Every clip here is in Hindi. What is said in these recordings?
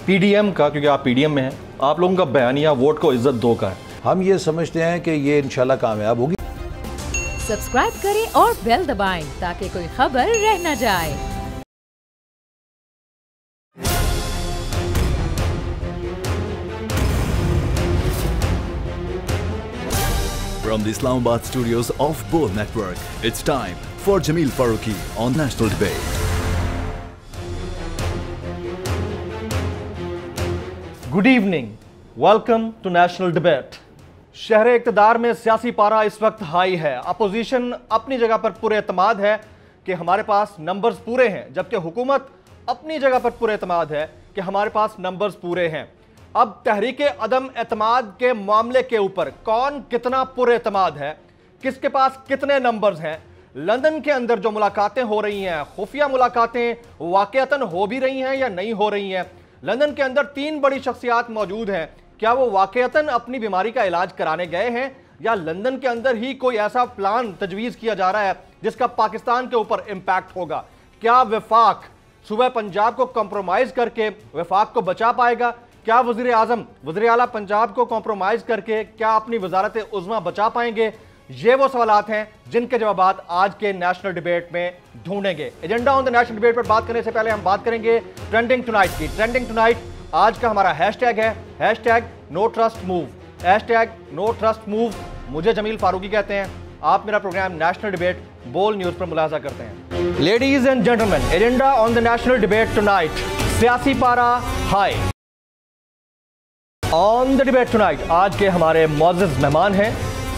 पीडीएम का, क्योंकि आप पीडीएम में हैं, आप लोगों का बयानिया वोट को इज्जत दो का है। हम ये समझते हैं कि ये इंशाल्लाह कामयाब होगी। सब्सक्राइब करें और बेल दबाएं ताकि कोई खबर रह न जाए। From the Islamabad studios of Bol Network, it's time for Jameel Farooqi on National Debate. Good evening, welcome to national debate. शहर इक़्तिदार में सियासी पारा इस वक्त हाई है। अपोजिशन अपनी जगह पर पूरे एतमाद है कि हमारे पास नंबर्स पूरे हैं, जबकि हुकूमत अपनी जगह पर पूरे एतमाद है कि हमारे पास नंबर्स पूरे हैं। अब तहरीके अदम एतमाद के मामले के ऊपर कौन कितना पूरे एतमाद है, किसके पास कितने नंबर्स हैं। लंदन के अंदर जो मुलाकातें हो रही हैं, खुफिया मुलाकातें वाकईतन हो भी रही हैं या नहीं हो रही हैं। लंदन के अंदर 3 बड़ी शख्सियात मौजूद हैं। क्या वो वाकईतन अपनी बीमारी का इलाज कराने गए हैं, या लंदन के अंदर ही कोई ऐसा प्लान तजवीज़ किया जा रहा है जिसका पाकिस्तान के ऊपर इम्पैक्ट होगा। क्या वफाक सूबा पंजाब को कॉम्प्रोमाइज़ करके वफाक को बचा पाएगा? क्या वज़ीर आज़म वज़ीर आला पंजाब को कॉम्प्रोमाइज़ करके क्या अपनी वजारत उज़्मा बचा पाएंगे? ये वो सवालात हैं जिनके जवाबात आज के नेशनल डिबेट में ढूंढेंगे। Agenda on the national debate पर बात करने से पहले हम बात करेंगे ट्रेंडिंग टुनाइट की। ट्रेंडिंग टुनाइट आज का हमारा हैशटैग है hashtag no trust move. Hashtag no trust move मुझे जमील फारूकी कहते हैं। आप मेरा programme national debate Bol news पर मुलाजा करते हैं। Ladies and gentleman, agenda on the national debate tonight, सियासी पारा high. On the debate tonight आज के हमारे मुअज़्ज़ज़ मेहमान हैं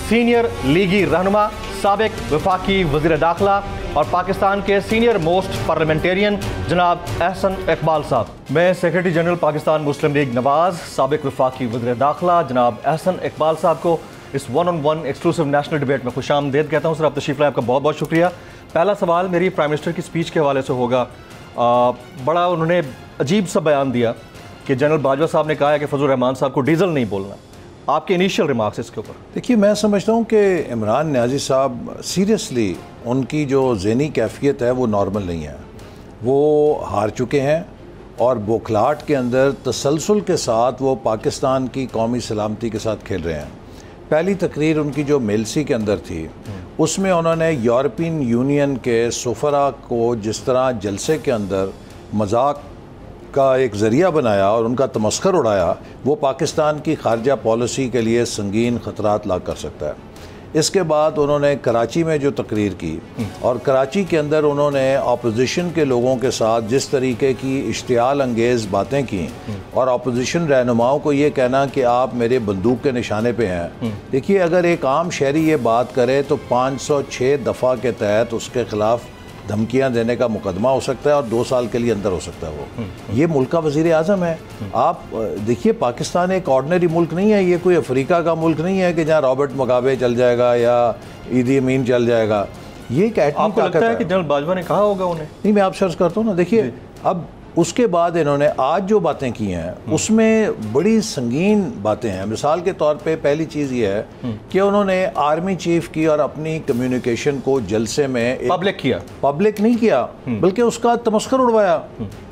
सीनियर लीगी रहनुमा, साबिक वफाकी वज़ीर दाखिला और पाकिस्तान के सीनियर मोस्ट पार्लियामेंटेरियन जनाब एहसन इकबाल साहब। मैं सेक्रेटरी जनरल पाकिस्तान मुस्लिम लीग नवाज़, साबिक वफाकी वज़ीर दाखिला जनाब एहसन इकबाल साहब को इस 1-on-1 एक्सक्लूसिव नेशनल डिबेट में खुशामदीद कहता हूँ। सर, आप तशरीफ़ लाए, आपका बहुत बहुत शुक्रिया। पहला सवाल मेरी प्राइम मिनिस्टर की स्पीच के हवाले से होगा। बड़ा उन्होंने अजीब सा बयान दिया कि जनरल बाजवा साहब ने कहा है कि फजल रहमान साहब को डीजल नहीं बोलना। आपके इनिशियल रिमार्क्स इसके ऊपर? देखिए, मैं समझता हूँ कि इमरान नियाज़ी साहब सीरियसली उनकी जो ज़हनी कैफियत है वो नॉर्मल नहीं है। वो हार चुके हैं और बौखलाहट के अंदर तसलसल के साथ वो पाकिस्तान की कौमी सलामती के साथ खेल रहे हैं। पहली तकरीर उनकी जो मेलसी के अंदर थी उसमें उन्होंने यूरोपियन यूनियन के सफ़रा को जिस तरह जलसे के अंदर मजाक का एक ज़रिया बनाया और उनका तमस्खर उड़ाया, वो पाकिस्तान की खारजा पॉलिसी के लिए संगीन ख़तरात ला कर सकता है। इसके बाद उन्होंने कराची में जो तकरीर की और कराची के अंदर उन्होंने अपोजिशन के लोगों के साथ जिस तरीके की इश्तियाल अंगेज़ बातें की और अपोजिशन रहनुमाओं को ये कहना कि आप मेरे बंदूक के निशाने पे हैं। देखिए, अगर एक आम शहरी ये बात करे तो 506 दफ़ा के तहत उसके ख़िलाफ़ धमकियां देने का मुकदमा हो सकता है और 2 साल के लिए अंदर हो सकता है। वो ये मुल्क का वज़ीर आज़म है। आप देखिए, पाकिस्तान एक ऑर्डिनरी मुल्क नहीं है। ये कोई अफ्रीका का मुल्क नहीं है कि जहाँ रॉबर्ट मुगाबे चल जाएगा या ईदी अमीन चल जाएगा। ये एक एटमी आपको लगता है कि जनरल बाजवा ने कहा होगा उन्हें? नहीं, मैं आपसे अर्ज़ करता हूँ ना। देखिए, अब उसके बाद इन्होंने आज जो बातें की हैं उसमें बड़ी संगीन बातें हैं। मिसाल के तौर पे पहली चीज़ ये है कि उन्होंने आर्मी चीफ की और अपनी कम्युनिकेशन को जलसे में पब्लिक किया, पब्लिक नहीं किया बल्कि उसका तमस्खर उड़वाया,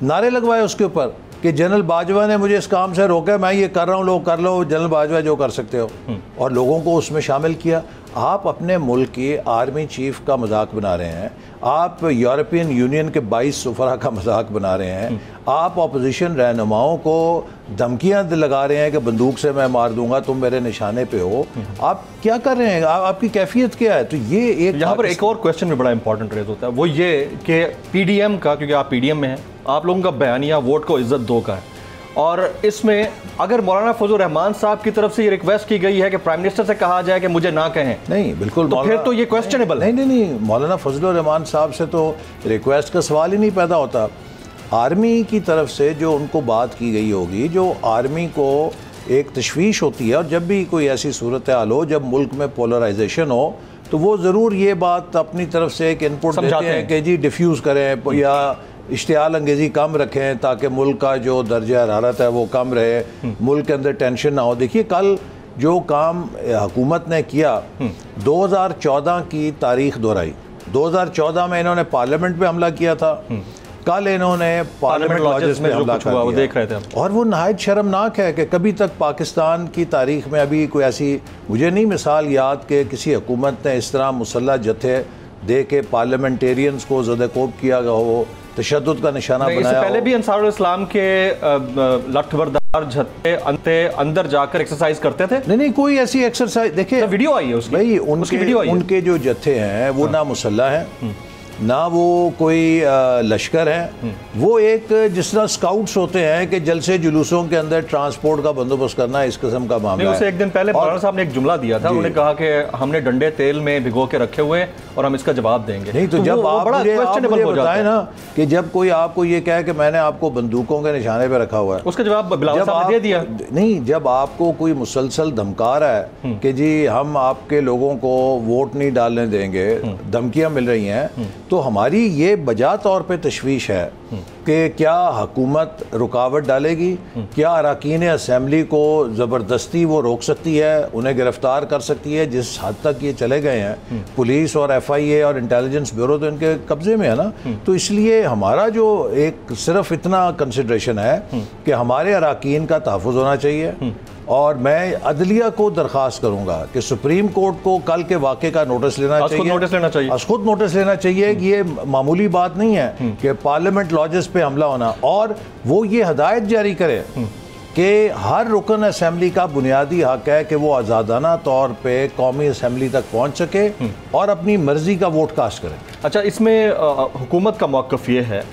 नारे लगवाए उसके ऊपर कि जनरल बाजवा ने मुझे इस काम से रोका, मैं ये कर रहा हूँ, लोग कर लो, जनरल बाजवा जो कर सकते हो, और लोगों को उसमें शामिल किया। आप अपने मुल्क के आर्मी चीफ का मजाक बना रहे हैं, आप यूरोपियन यूनियन के 22 सफ़रा का मजाक बना रहे हैं, आप अपोजिशन रहनुमाओं को धमकियां लगा रहे हैं कि बंदूक से मैं मार दूंगा, तुम मेरे निशाने पे हो। आप क्या कर रहे हैं? आपकी कैफियत क्या है? तो ये एक यहाँ पर एक और क्वेश्चन भी बड़ा इंपॉर्टेंट रेज होता है, वो ये कि पीडीएम का, क्योंकि आप पीडीएम में हैं, आप लोगों का बयानिया वोट को इज्जत दो का है। और इसमें अगर मौलाना फजल रहमान साहब की तरफ से ये रिक्वेस्ट की गई है कि प्राइम मिनिस्टर से कहा जाए कि मुझे ना कहें, नहीं, बिल्कुल, तो फिर तो ये क्वेश्चनेबल है। नहीं, मौलाना फजल रहमान साहब से तो रिक्वेस्ट का सवाल ही नहीं पैदा होता। आर्मी की तरफ से जो उनको बात की गई होगी, जो आर्मी को एक तशवीश होती है, और जब भी कोई ऐसी सूरत हाल हो जब मुल्क में पोलराइजेशन हो तो वो ज़रूर ये बात अपनी तरफ से एक इनपुट देते हैं कि जी डिफ्यूज़ करें या इश्तियाल अंगेज़ी कम रखें ताकि मुल्क का जो दर्जा हरारत है वो कम रहे, मुल्क के अंदर टेंशन ना हो। देखिए, कल जो काम हुकूमत ने किया, 2014 की तारीख दोहराई। 2014 में इन्होंने पार्लियामेंट पे हमला किया था, कल इन्होंने पार्लियामेंट लॉजेस में हमला कर दिया, देख रहे थे हम। और वो नहायत शर्मनाक है कि कभी तक पाकिस्तान की तारीख में अभी कोई ऐसी मुझे नहीं मिसाल याद कि किसी हुकूमत ने इस तरह मुसल्लह जत्थे दे के पार्लियामेंटेरियंस को ज़द-ए-कोब किया हो, तशद्दुद का निशाना बनाया। पहले भी अंसारुल इस्लाम के लठबरदार जत्थे अंदर जाकर एक्सरसाइज करते थे। नहीं कोई ऐसी एक्सरसाइज देखिए, वीडियो आई है उसकी भाई, वीडियो उनके जो जत्थे हैं वो ना मुसल्ला है ना वो कोई लश्कर है, वो एक जिस तरह स्काउट्स होते हैं कि जलसे जुलूसों के अंदर ट्रांसपोर्ट का बंदोबस्त करना, इस किस्म का मामला है। उसे एक दिन पहले मौलाना साहब ने एक जुमला दिया था, उन्होंने कहा कि हमने डंडे तेल में भिगो के रखे हुए और हम इसका जवाब देंगे। नहीं तो जब आप मुझे बताएं ना कि जब कोई आपको ये कहे कि मैंने आपको बंदूकों के निशाने पे रखा हुआ है, उसका जवाब बिलावल साहब ने दे दिया। नहीं, जब आपको कोई मुसलसल धमका रहा है कि जी हम आपके लोगों को वोट नहीं डालने देंगे, धमकियां मिल रही हैं, तो हमारी ये बजा तौर पे तशवीश है कि क्या हुकूमत रुकावट डालेगी, क्या अरकान असम्बली को ज़बरदस्ती वो रोक सकती है, उन्हें गिरफ्तार कर सकती है। जिस हद तक ये चले गए हैं, पुलिस और FIA और इंटेलिजेंस ब्यूरो तो इनके कब्जे में है ना, तो इसलिए हमारा जो एक सिर्फ इतना कंसिडरेशन है कि हमारे अरकान का तहफ़्फ़ुज़ होना चाहिए। और मैं अदलिया को दरख्वास्त करूंगा कि सुप्रीम कोर्ट को कल के वाक़े का नोटिस लेना चाहिए, खुद नोटिस लेना चाहिए कि ये मामूली बात नहीं है कि पार्लियामेंट लॉजेस पे हमला होना, और वो ये हदायत जारी करे कि हर रुकन असम्बली का बुनियादी हक है कि वो आज़ादाना तौर पे कौमी असम्बली तक पहुँच सके और अपनी मर्जी का वोट कास्ट करे। अच्छा, इसमें हुकूमत का मौक़िफ़ ये है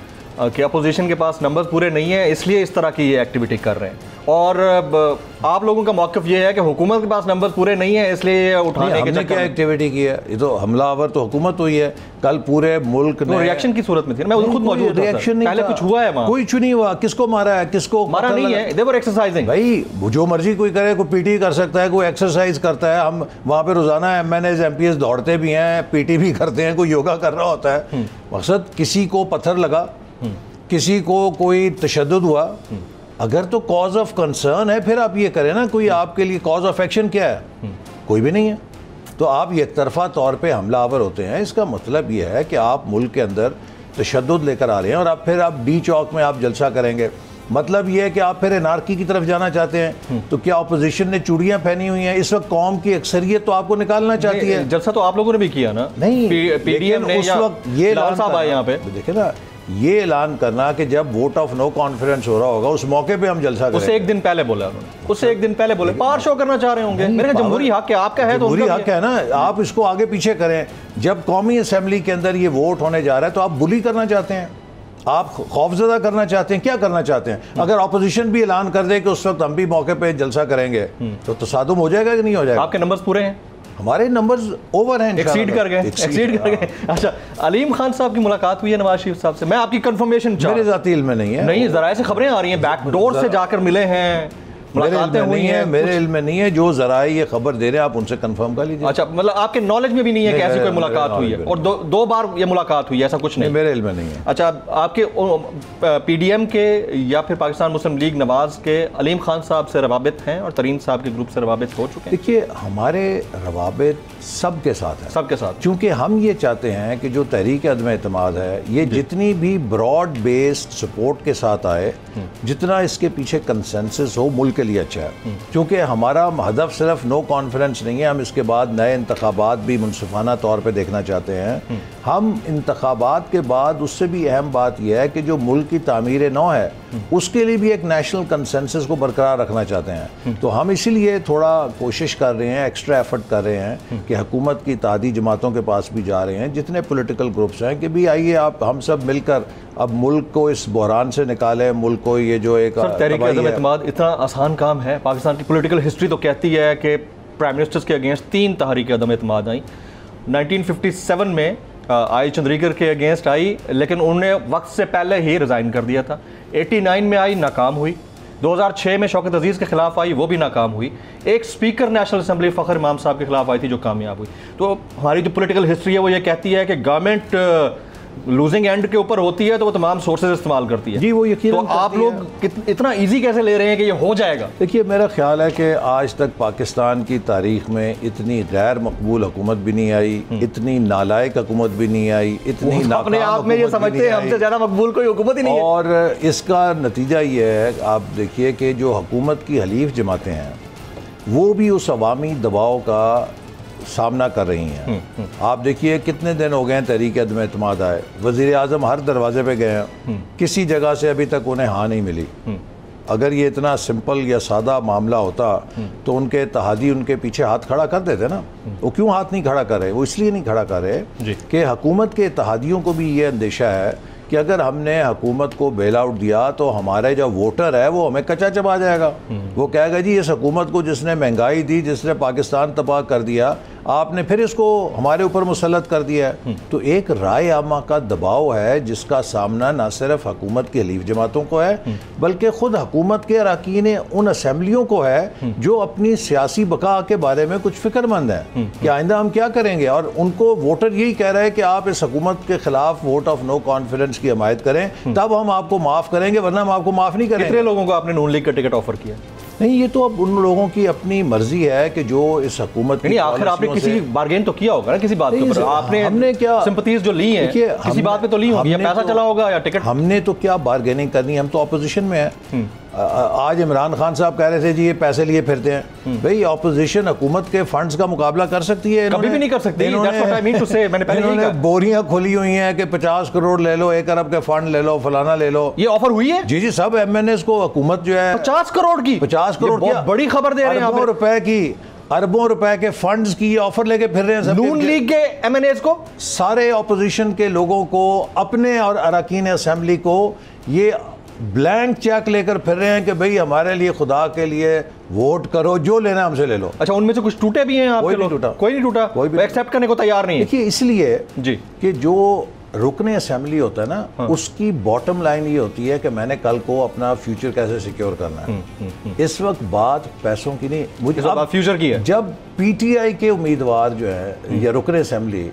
कि अपोजिशन के पास नंबर पूरे नहीं है, इसलिए इस तरह की ये एक्टिविटी कर रहे हैं, और आप लोगों का मौक़िफ़ ये है कि हुकूमत के पास नंबर पूरे नहीं है इसलिए उठाने के क्या एक्टिविटी की है, ये तो हमलावर तो हुकूमत हुई है। कल पूरे मुल्क ने रिएक्शन की सूरत में थी, मैं खुद मौजूद था, रिएक्शन नहीं, पहले कुछ हुआ है वहाँ? कोई नहीं हुआ। किसको मारा है, किसको मारा नहीं है, दे वर एक्सरसाइजिंग। भाई जो मर्जी कोई करे, कोई PT कर सकता है, कोई एक्सरसाइज करता है। हम वहाँ पे रोजाना MNAs MPs दौड़ते भी हैं, PT भी करते हैं, कोई योगा कर रहा होता है। मकसद किसी को पत्थर लगा, किसी को कोई तशद्दुद हुआ, अगर तो कॉज ऑफ कंसर्न है फिर आप ये करें ना, कोई आपके लिए कॉज ऑफ एक्शन क्या है? कोई भी नहीं है। तो आप एक तरफा तौर पे हमलावर होते हैं, इसका मतलब ये है कि आप मुल्क के अंदर तशद्दुद लेकर आ रहे हैं और आप D चौक में आप जलसा करेंगे। मतलब ये है कि आप फिर एनार्की की तरफ जाना चाहते हैं। तो क्या अपोजिशन ने चूड़ियां पहनी हुई हैं? इस वक्त कौम की अक्सरियत तो आपको निकालना चाहती है। जलसा तो आप लोगों ने भी किया ना? नहीं, PDM ने, उस वक्त ये साहब आए यहाँ पे, देखे ना, ये ऐलान करना कि जब वोट ऑफ नो कॉन्फिडेंस हो रहा होगा उस मौके पे हम जलसा करेंगे। उससे एक दिन पहले बोला उन्होंने, उससे एक दिन पहले बोले पावर शो करना चाह रहे होंगे। मेरे जमहूरी हक है, आपका है तो जमहूरी हक है ना, आप इसको आगे पीछे करें। जब कौमी असम्बली के अंदर ये वोट होने जा रहा है तो आप बुली करना चाहते हैं, आप खौफजदा करना चाहते हैं, क्या करना चाहते हैं? अगर ऑपोजिशन भी ऐलान कर दे कि उस वक्त हम भी मौके पे जलसा करेंगे तो तसादुम हो जाएगा कि नहीं हो जाएगा? आपके नंबर्स पूरे हैं, हमारे नंबर्स ओवर हैं, एक्सीड कर गए। अच्छा, अलीम खान साहब की मुलाकात हुई है नवाज शरीफ साहब से? मैं आपकी कंफर्मेशन मेरे ज़ाती इल्म में नहीं है। नहीं, जरा से खबरें आ रही हैं बैकडोर से जाकर मिले हैं, मुलाकातें हुई हैं। मेरे इल्म में नहीं है, जो ज़राए ये खबर दे रहे हैं आप उनसे कंफर्म कर लीजिए। अच्छा, मतलब आपके नॉलेज में भी नहीं है कि ऐसी कोई मुलाकात हुई है? और दो बार ये मुलाकात हुई है, ऐसा कुछ नहीं? मेरे इल्म में नहीं है। अच्छा, आपके PDM के या फिर पाकिस्तान मुस्लिम लीग नवाज के अलीम खान साहब से रवाबित हैं और तरीन साहब के ग्रुप से रवाबित हो चुके हैं? देखिए, हमारे रवाबित सबके साथ है, सबके साथ, क्योंकि हम ये चाहते हैं कि जो तहरीक अदम एतमाद है ये जितनी भी ब्रॉड बेस्ड सपोर्ट के साथ आए, जितना इसके पीछे कंसेंसस हो, मुल्क के लिए अच्छा है। क्योंकि हमारा हदफ सिर्फ नो कॉन्फिडेंस नहीं है, हम इसके बाद नए इंतखाबात भी मुनसिफाना तौर पे देखना चाहते हैं। हम इंतखाबात के बाद उससे भी अहम बात यह है कि जो मुल्क की तामीर नौ है उसके लिए भी एक नेशनल कंसेंसस को बरकरार रखना चाहते हैं। तो हम इसीलिए थोड़ा कोशिश कर रहे हैं, एक्स्ट्रा एफर्ट कर रहे हैं कि हुकूमत की इत्तेहादी जमातों के पास भी जा रहे हैं, जितने पॉलिटिकल ग्रुप्स हैं, कि भी आइए आप हम सब मिलकर अब मुल्क को इस बहरान से निकालें। मुल्क को ये जो एक तहरीक अदम एतमाद इतना आसान काम है? पाकिस्तान की पॉलिटिकल हिस्ट्री तो कहती है कि प्राइम मिनिस्टर्स के अगेंस्ट 3 तहरीक अदम एतमाद आई। 1957 में आई चंद्रीकर के अगेंस्ट आई, लेकिन उन्होंने वक्त से पहले ही रिज़ाइन कर दिया था। 89 में आई, नाकाम हुई। 2006 में शौकत अजीज़ के खिलाफ आई, वो भी नाकाम हुई। एक स्पीकर नेशनल असम्बली फ़खर इमाम साहब के खिलाफ आई थी जो कामयाब हुई। तो हमारी जो पॉलिटिकल हिस्ट्री है वो ये कहती है कि गवर्नमेंट लूजिंग एंड के ऊपर होती है तो वो तमाम सोर्सेज इस्तेमाल करती है। जी, वो यकीनन तो आप लोग इतना इजी कैसे ले रहे हैं कि ये हो जाएगा? देखिए, मेरा ख्याल है कि आज तक पाकिस्तान की तारीख में इतनी गैर मकबूल हुकूमत भी नहीं आई, इतनी नालायक हुकूमत भी नहीं आई, इतनी अपने आप में ये समझते हैं हमसे ज़्यादा मकबूल कोई हुकूमत ही नहीं है। और इसका नतीजा ये है, आप देखिए कि जो हुकूमत की हलीफ जमातें हैं वो भी उस अवामी दबाव का सामना कर रही हैं। आप देखिए कितने दिन हो गए तहरीक अदम एतमाद आए, वज़ीर आज़म हर दरवाजे पे गए हैं, किसी जगह से अभी तक उन्हें हाँ नहीं मिली। अगर ये इतना सिंपल या सादा मामला होता तो उनके इत्तेहादी उनके पीछे हाथ खड़ा कर देते ना। वो क्यों हाथ नहीं खड़ा कर रहे? वो इसलिए नहीं खड़ा कर रहे कि हुकूमत के इत्तेहादियों को भी ये अंदेशा है कि अगर हमने हुकूमत को बेल आउट दिया तो हमारे जो वोटर है वो हमें कच्चा चबा जाएगा। वो कहेगा जी इस हुकूमत को जिसने महंगाई दी, जिसने पाकिस्तान तबाह कर दिया, आपने फिर इसको हमारे ऊपर मुसल्लत कर दिया है। तो एक राय आमा का दबाव है जिसका सामना न सिर्फ हुकूमत की हलीफ जमातों को है बल्कि खुद हुकूमत के अरकान उन असम्बलियों को है जो अपनी सियासी बका के बारे में कुछ फिक्रमंद है कि आइंदा हम क्या करेंगे। और उनको वोटर यही कह रहे हैं कि आप इस हुकूमत के खिलाफ वोट ऑफ नो कॉन्फिडेंस की हमायत करें, तब हम आपको माफ़ करेंगे, वरना हम आपको माफ़ नहीं करेंगे। कितने लोगों को आपने नून लीग का टिकट ऑफर किया? नहीं, ये तो अब उन लोगों की अपनी मर्जी है कि जो इस हुकूमत नहीं, आखिर आपने किसी बार्गेन तो किया होगा ना किसी बात के ऊपर। आपने हमने क्या सिंपैथीज जो ली हैं किसी बात पे तो ली होगी, या पैसा चला होगा या टिकट। हमने तो क्या बार्गेनिंग करनी, हम तो ऑपोजिशन में है। आज इमरान खान साहब कह रहे थे जी ये पैसे लिए फिरते हैं। भाई ऑपोजिशन हुकूमत के फंड्स का मुकाबला कर सकती है? कभी भी नहीं कर सकती। इन्होंने बोरियां खोली हुई हैं कि 50 करोड़ ले लो, 1 अरब के फंड ले लो, फलाना ले लो। ये ऑफर हुई है? जी जी, सब MNAs को हुकूमत जो है 50 करोड़ की, 50 करोड़ बहुत बड़ी खबर दे रहे हैं। अरबों रुपए की, अरबों रुपए के फंड्स की ऑफर लेके फिर रहे हैं नून लीग के MNAs को, सारे ऑपोजिशन के लोगों को, अपने और अरकान असेंबली को ये ब्लैंक चेक लेकर फिर रहे हैं कि भाई हमारे लिए खुदा के लिए वोट करो, जो लेना हमसे ले लो। अच्छा, उनमें से कुछ टूटे भी हैं आपके लोग? कोई नहीं टूटा, कोई भी एक्सेप्ट करने को तैयार नहीं है। देखिए, इसलिए जी कि जो रुकने असेंबली होता है ना, उसकी बॉटम लाइन ये होती है कि मैंने कल को अपना फ्यूचर कैसे सिक्योर करना है। इस वक्त बात पैसों की नहीं, मुझे फ्यूचर की है। जब PTI के उम्मीदवार जो है या रुकने असेंबली,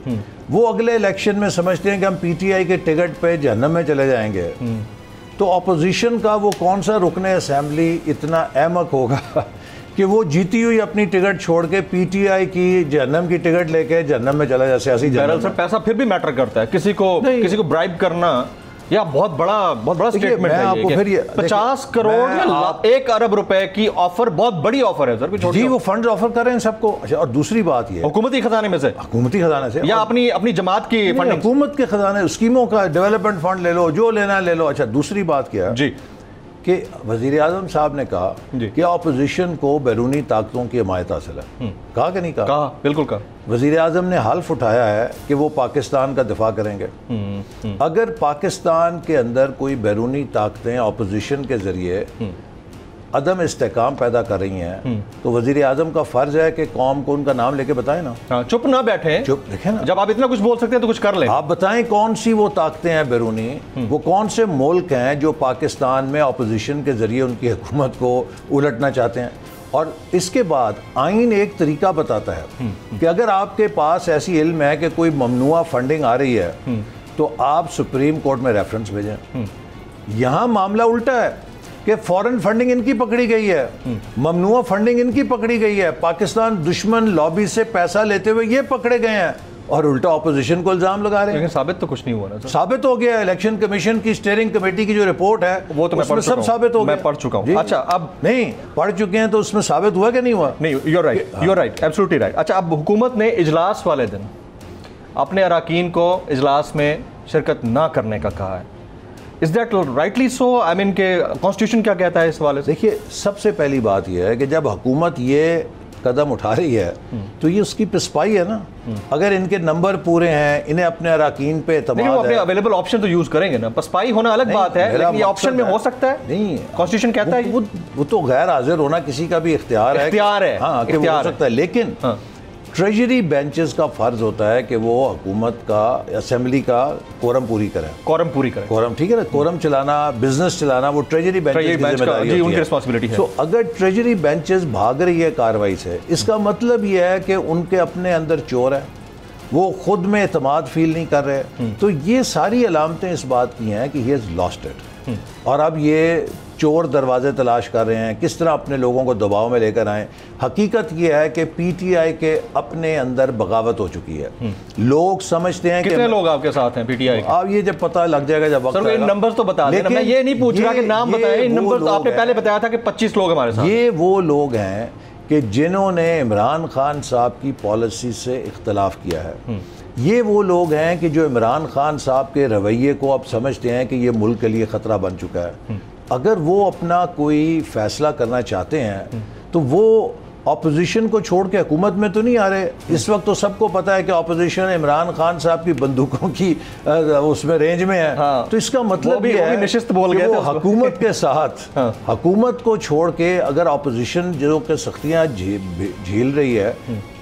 वो अगले इलेक्शन में समझते हैं कि हम PTI के टिकट पे जहन्नम में चले जाएंगे, तो ऑपोजिशन का वो कौन सा रुकने असेंबली इतना अहमक होगा कि वो जीती हुई अपनी टिकट छोड़ के PTI की जहन्नम की टिकट लेके जहन्नम में चला जाए। सियासी सर, पैसा फिर भी मैटर करता है। किसी को ब्राइब करना या बहुत बड़ा स्टेटमेंट है आपको फिर ये 50 करोड़ या 1 अरब रुपए की ऑफर बहुत बड़ी ऑफर है सर। जी, वो फंड्स ऑफर कर रहे हैं सबको। अच्छा, और दूसरी बात ये हुकूमती खजाने में से, हुकूमती खजाने से या अपनी जमात की फंडिंग, हुकूमत के खजाने, स्कीमों का डेवलपमेंट फंड ले लो, जो लेना ले लो। अच्छा, दूसरी बात क्या जी कि वज़ीर आज़म साहब ने कहा कि ऑपोजिशन को बैरूनी ताकतों की हमायत हासिल है। कहा कि नहीं कहा? कहा, बिल्कुल कहा। वज़ीर आज़म ने हल्फ उठाया है कि वो पाकिस्तान का दिफा करेंगे। अगर पाकिस्तान के अंदर कोई बैरूनी ताकतें ऑपोजिशन के ज़रिए अदम इस्तेकाम पैदा कर रही हैं तो वज़ीर आज़म का फ़र्ज़ है कि कौम को उनका नाम लेके बताएं ना। चुप ना बैठे, चुप देखें ना। जब आप इतना कुछ बोल सकते हैं तो कुछ कर लें। आप बताएं कौन सी वो ताकतें हैं बैरूनी, वो कौन से मुल्क हैं जो पाकिस्तान में ऑपोजिशन के ज़रिए उनकी हुकूमत को उलटना चाहते हैं। और इसके बाद आइन एक तरीका बताता है कि अगर आपके पास ऐसी इल्म है कि कोई ममनुआ फंडिंग आ रही है तो आप सुप्रीम कोर्ट में रेफरेंस भेजें। यहाँ मामला उल्टा है कि फॉरेन फंडिंग इनकी पकड़ी गई है, ममनुआ फंडिंग इनकी पकड़ी गई है, पाकिस्तान दुश्मन लॉबी से पैसा लेते हुए ये पकड़े गए हैं और उल्टा ऑपोजिशन को इल्जाम लगा रहे हैं। लेकिन साबित तो कुछ नहीं हुआ ना सर। साबित हो गया। इलेक्शन कमीशन की स्टीयरिंग कमेटी की जो रिपोर्ट है वो तो मैं सब साबित हो गया। मैं पढ़ चुका हूं। अच्छा, अब नहीं पढ़ चुके हैं तो उसमें साबित हुआ कि नहीं हुआ? नहीं, you are right, absolutely right. अच्छा, अब हुकूमत ने इजलास वाले दिन अपने अरकान को इजलास में शिरकत ना करने का कहा है। Is that rightly so? I mean के कॉन्स्टिट्यूशन क्या कहता है इस वाले से? देखिए, सबसे पहली बात यह है कि जब हुकूमत ये कदम उठा रही है तो ये उसकी पिस्पाई है ना। अगर इनके नंबर पूरे हैं, इन्हें अपने अरकान पे एतमाद है, अपने अवेलेबल ऑप्शन तो यूज करेंगे ना। पस्पाई होना अलग बात है, लेकिन ये ऑप्शन में हो सकता है। नहीं, कॉन्स्टिट्यूशन कहता है वो तो गैर हाजिर होना किसी का भी इख्तियार है। हाँ, कि वो हो सकता है, लेकिन ट्रेजरी बेंचेस का फर्ज होता है कि वो हुकूमत का, असेंबली का कोरम पूरी करें। कोरम, ठीक है ना। कोरम चलाना, बिजनेस चलाना, वो ट्रेजरी बेंचेस की जिम्मेदारी होती है, उनकी रिस्पांसिबिलिटी है। तो अगर ट्रेजरी बेंचेस भाग रही है कार्रवाई से, इसका मतलब ये है कि उनके अपने अंदर चोर है, वो खुद में एतमाद फील नहीं कर रहे। तो ये सारी अलामतें इस बात की हैं कि ही हैज़ लॉस्ट इट। और अब ये चोर दरवाजे तलाश कर रहे हैं, किस तरह अपने लोगों को दबाव में लेकर आए। हकीकत ये है कि पीटीआई के अपने अंदर बगावत हो चुकी है। लोग समझते हैं कितने लोग आपके साथ हैं पीटीआई के? अब ये जब पता लग जाएगा, जब वक्त इन नंबर्स तो बता देना। मैं ये नहीं पूछ रहा कि नाम बताएं, इन नंबर्स तो आपने पहले बताया था कि 25 लोग हमारे साथ। ये वो लोग हैं कि जिन्होंने इमरान खान साहब की पॉलिसी से इख्तलाफ किया है। ये वो लोग हैं कि जो इमरान खान साहब के रवैये को अब समझते हैं कि ये मुल्क के लिए ख़तरा बन चुका है। अगर वो अपना कोई फ़ैसला करना चाहते हैं तो वो अपोजिशन को छोड़ के हुकूमत में तो नहीं आ रहे। इस वक्त तो सबको पता है कि अपोजिशन इमरान खान साहब की बंदूकों की उसमें रेंज में है। हाँ, तो इसका मतलब ये है निशिस्त बोल गए थे हुकूमत के साथ हुकूमत को छोड़ के अगर अपोजिशन जो कि सख्तियाँ झेल रही है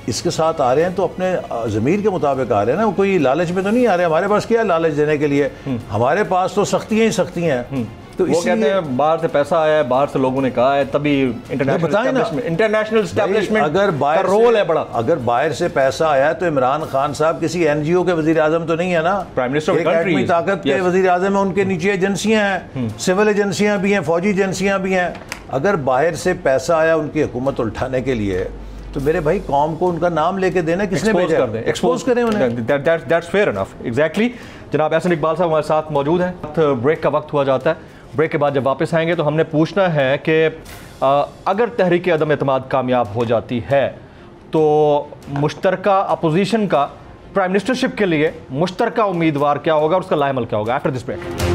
इसके साथ आ रहे हैं तो अपने ज़मीर के मुताबिक आ रहे हैं ना, कोई लालच में तो नहीं आ रहे। हमारे पास क्या लालच देने के लिए, हमारे पास तो सख्तियाँ ही सख्तियाँ हैं। तो वो कहते हैं बाहर से पैसा आया है, बाहर से लोगों ने कहा है, तभी इंटरनेशनल एस्टेब्लिशमेंट का रोल है बड़ा। अगर बाहर से पैसा आया है तो इमरान खान साहब किसी एनजीओ के वजीर आजम तो नहीं है ना, प्राइम मिनिस्टर एक एटमी ताकत के वजीर आजम है, उनके नीचे एजेंसियां हैं, सिविल एजेंसियां भी हैं, फौजी एजेंसियां भी हैं। अगर बाहर से पैसा आया उनकी हुकूमत उल्टाने के लिए तो मेरे भाई कौम को उनका नाम लेके देना, किसने भेजा? एक्सपोज करें उन्हें। That's fair enough. एग्जैक्टली। जनाब एहसन इकबाल साहब हमारे साथ मौजूद हैं। ब्रेक का वक्त हुआ जाता है। ब्रेक के बाद जब वापस आएंगे तो हमने पूछना है कि अगर तहरीक अदम एतमाद कामयाब हो जाती है तो मुश्तरका अपोजिशन का प्राइम मिनिस्टरशिप के लिए मुश्तरका उम्मीदवार क्या होगा और उसका लाइमल क्या होगा? After this break.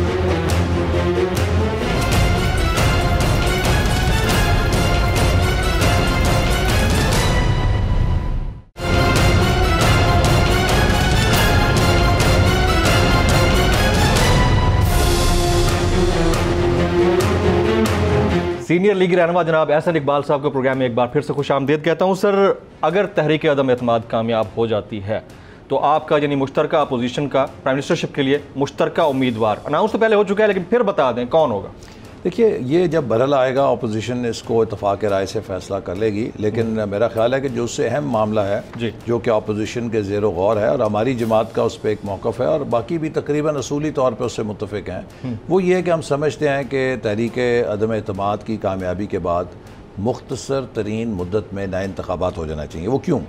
Senior league रहनुमा जनाब एहसन इकबाल साहब के प्रोग्राम में एक बार फिर से खुश आमदीद कहता हूँ। सर, अगर तहरीक अदम एतमाद कामयाब हो जाती है तो आपका यानी मुश्तरका अपोजिशन का प्राइम मिनिस्टरशिप के लिए मुश्तरका उम्मीदवार अनाउंस तो पहले हो चुका है, लेकिन फिर बता दें कौन होगा? देखिए, ये जब बहरहाल आएगा अपोजिशन इसको इत्तफाक राय से फ़ैसला कर लेगी, लेकिन मेरा ख्याल है कि जो उससे अहम मामला है जो कि अपोजिशन के ज़ेरो गौर है और हमारी जमात का उस पर एक मौक़िफ़ है और बाकी भी तकरीबन असूली तौर पर उससे मुत्तफ़िक हैं, वो ये है कि हम समझते हैं कि तहरीक अदम एतमाद की कामयाबी के बाद मुख्तसर तरीन मुद्दत में नए इंतखाबात हो जाना चाहिए। वो क्यों?